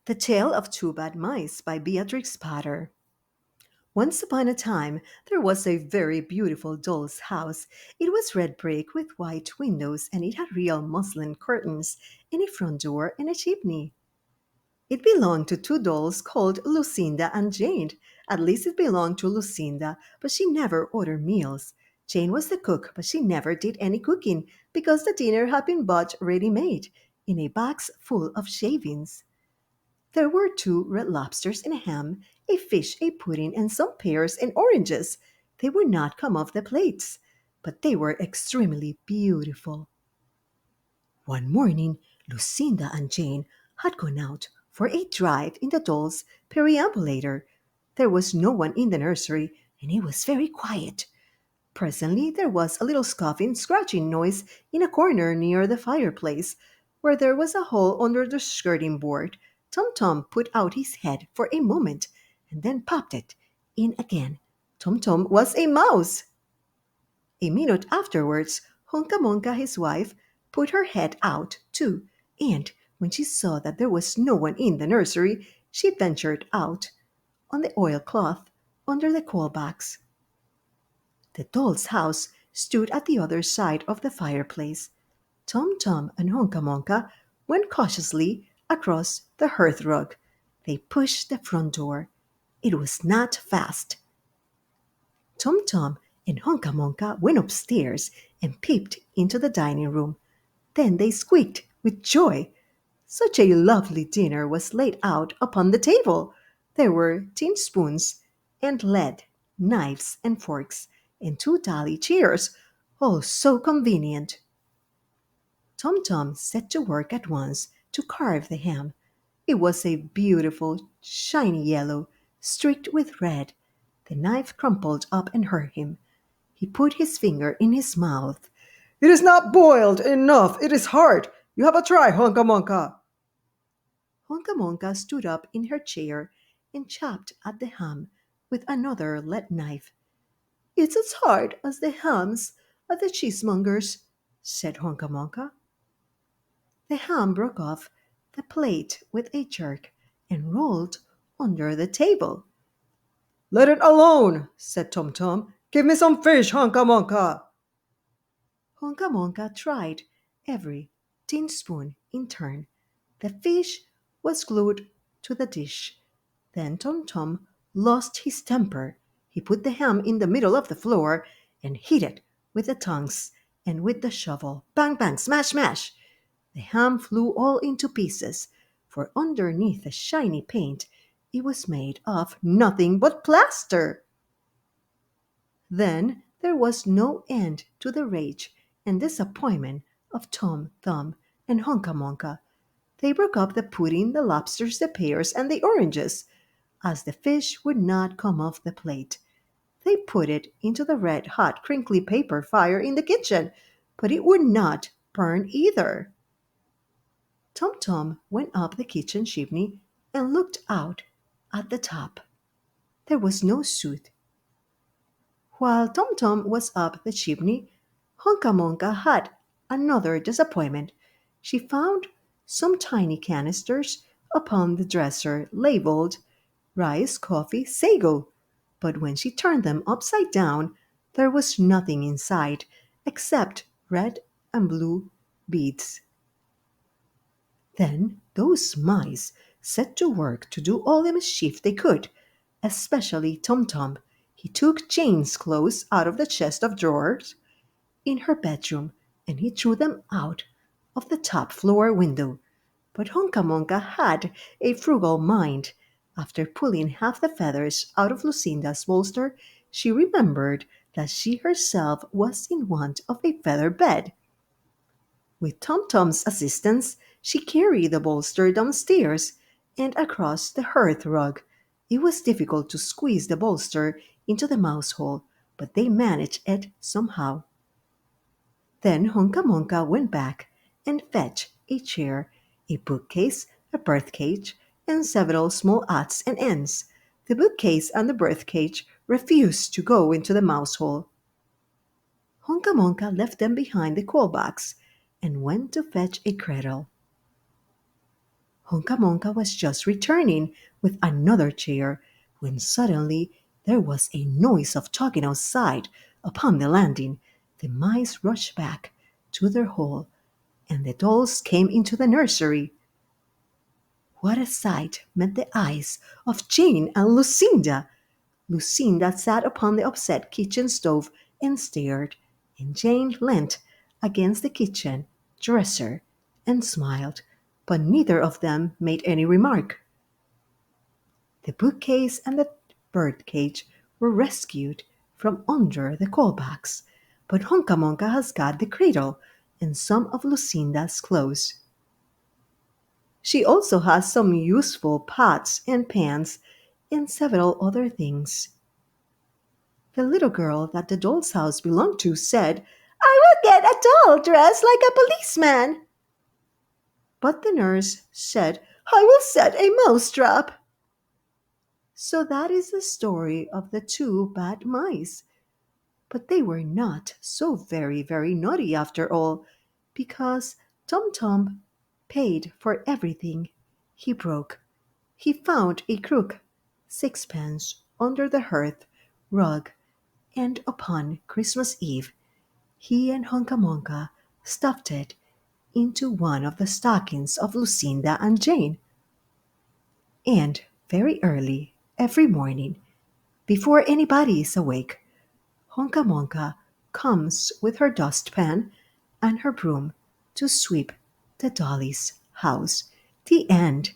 The Tale of Two Bad Mice by Beatrix Potter. Once upon a time, there was a very beautiful doll's house. It was red brick with white windows, and it had real muslin curtains, and a front door, and a chimney. It belonged to two dolls called Lucinda and Jane. At least it belonged to Lucinda, but she never ordered meals. Jane was the cook, but she never did any cooking because the dinner had been bought ready made in a box full of shavings. There were two red lobsters and a ham, a fish, a pudding, and some pears and oranges. They would not come off the plates, but they were extremely beautiful. One morning, Lucinda and Jane had gone out for a drive in the doll's perambulator. There was no one in the nursery, and it was very quiet. Presently there was a little scuffing, scratching noise in a corner near the fireplace, where there was a hole under the skirting board. Tom Tom put out his head for a moment and then popped it in again. Tom Tom was a mouse. A minute afterwards, Honka Monka, his wife, put her head out too, and when she saw that there was no one in the nursery, she ventured out on the oilcloth under the coal box. The doll's house stood at the other side of the fireplace. Tom Tom and Honka Monka went cautiously across the hearthrug. They pushed the front door. It was not fast. Tom Tom and Honka Monka went upstairs and peeped into the dining room. Then they squeaked with joy. Such a lovely dinner was laid out upon the table. There were tin spoons and lead, knives and forks, and two dolly chairs, all so convenient. Tom Tom set to work at once to carve the ham. It was a beautiful, shiny yellow, streaked with red. The knife crumpled up and hurt him. He put his finger in his mouth. "It is not boiled enough. It is hard. You have a try, Honka Monka." Honka Monka stood up in her chair and chopped at the ham with another lead knife. "It's as hard as the hams at the cheesemonger's," said Honka Monka. The ham broke off the plate with a jerk and rolled under the table. "Let it alone," said Tom Tom. "Give me some fish, Honka Monka." Honka Monka tried every tin spoon in turn. The fish was glued to the dish. Then Tom Tom lost his temper. He put the ham in the middle of the floor and hit it with the tongs and with the shovel. Bang, bang, smash, smash! The ham flew all into pieces, for underneath the shiny paint it was made of nothing but plaster. Then there was no end to the rage and disappointment of Tom Thumb and Honka Monka. They broke up the pudding, the lobsters, the pears, and the oranges. As the fish would not come off the plate, they put it into the red hot crinkly paper fire in the kitchen, but it would not burn either. Tom Tom went up the kitchen chimney and looked out at the top. There was no soot. While Tom Tom was up the chimney, Honka Monka had another disappointment. She found some tiny canisters upon the dresser labeled rice, coffee, sago, but when she turned them upside down, there was nothing inside except red and blue beads. Then those mice set to work to do all the mischief they could, especially Tom Tom. He took Jane's clothes out of the chest of drawers in her bedroom and he threw them out of the top floor window. But Honka Monka had a frugal mind. After pulling half the feathers out of Lucinda's bolster, she remembered that she herself was in want of a feather bed. With Tom Tom's assistance, she carried the bolster downstairs and across the hearth rug. It was difficult to squeeze the bolster into the mouse hole, but they managed it somehow. Then Honka Monka went back and fetched a chair, a bookcase, a birdcage, and several small odds and ends. The bookcase and the birdcage refused to go into the mouse hole. Honka Monka left them behind the coal box and went to fetch a cradle. Honka Monka was just returning with another chair when suddenly there was a noise of talking outside. Upon the landing, the mice rushed back to their hole and the dolls came into the nursery. What a sight met the eyes of Jane and Lucinda! Lucinda sat upon the upset kitchen stove and stared, and Jane leant against the kitchen dresser and smiled, but neither of them made any remark. The bookcase and the birdcage were rescued from under the coal box, but Honka Monka has got the cradle and some of Lucinda's clothes. She also has some useful pots and pans and several other things. The little girl that the doll's house belonged to said, "I will get a doll dressed like a policeman." But the nurse said, "I will set a mouse trap." So that is the story of the two bad mice. But they were not so very, very naughty after all, because Tom Tom paid for everything he broke. He found a crook, sixpence, under the hearth rug, and upon Christmas Eve he and Hunca Munca stuffed it into one of the stockings of Lucinda and Jane. And very early every morning, before anybody is awake, Hunca Munca comes with her dustpan and her broom to sweep the Dolly's house. The end.